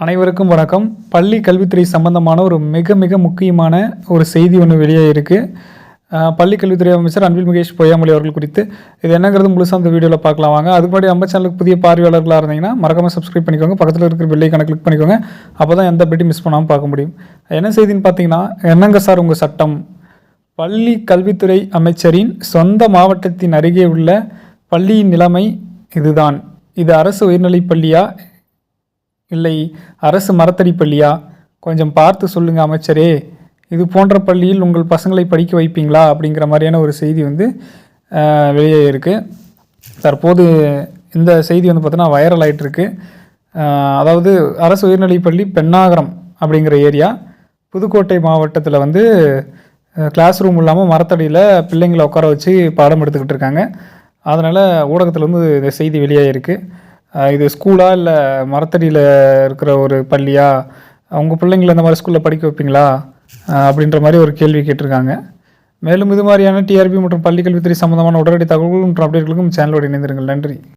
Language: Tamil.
அனைவருக்கும் வணக்கம். பள்ளி கல்வித்துறை சம்பந்தமான ஒரு மிக முக்கியமான ஒரு செய்தி ஒன்று வெளியே இருக்குது. பள்ளி கல்வித்துறை அமைச்சர் அன்பில் மகேஷ் பொய்யாமொழி அவர்கள் குறித்து இது என்னங்கிறது முழுசாக அந்த வீடியோவில் பார்க்கலாம் வாங்க. அதுக்கு முன்னாடி நம்ம சேனலுக்கு புதிய பார்வையாளர்களாக இருந்தீங்கன்னா மறக்காமல் சப்ஸ்கிரைப் பண்ணிக்கோங்க. பக்கத்தில் இருக்கிற பெல் ஐகானை கிளிக் பண்ணிக்கோங்க. அப்போ தான் எந்த பெட்டி மிஸ் பண்ணாமல் பார்க்க முடியும். என்ன செய்தின்னு பார்த்தீங்கன்னா, என்னங்க சார் உங்கள் சட்டம்? பள்ளி கல்வித்துறை அமைச்சரின் சொந்த மாவட்டத்தின் அருகே உள்ள பள்ளியின் நிலைமை இதுதான். இது அரசு உயர்நிலைப் பள்ளியா இல்லை அரசு மரத்தடி பள்ளியா? கொஞ்சம் பார்த்து சொல்லுங்கள் அமைச்சரே. இது போன்ற பள்ளியில் உங்கள் பசங்களை படிக்க வைப்பீங்களா? அப்படிங்கிற மாதிரியான ஒரு செய்தி வெளியே இருக்குது. தற்போது இந்த செய்தி பார்த்தீங்கன்னா வைரல் ஆகிட்டுருக்கு. அதாவது அரசு உயர்நிலைப்பள்ளி பெண்ணாகரம் அப்படிங்கிற ஏரியா புதுக்கோட்டை மாவட்டத்தில் கிளாஸ் ரூம் இல்லாமல் மரத்தடியில் பிள்ளைங்களை உட்கார வச்சு பாடம் எடுத்துக்கிட்டு இருக்காங்க. அதனால் ஊடகத்தில் இந்த செய்தி வெளியாகிருக்கு. இது ஸ்கூலா இல்லை மரத்தடியில் இருக்கிற ஒரு பள்ளியா? உங்கள் பிள்ளைங்களை இந்த மாதிரி ஸ்கூலில் படிக்க வைப்பீங்களா அப்படின்ற மாதிரி ஒரு கேள்வி கேட்டிருக்காங்க. மேலும் இது மாதிரியான டிஆர்பி மற்றும் பள்ளி கல்வித்துறை சம்பந்தமான உடனடி தகவல்கள் மற்றும் அப்டேட்களுக்கும் சேனலோடு இணைந்திருங்கள். நன்றி.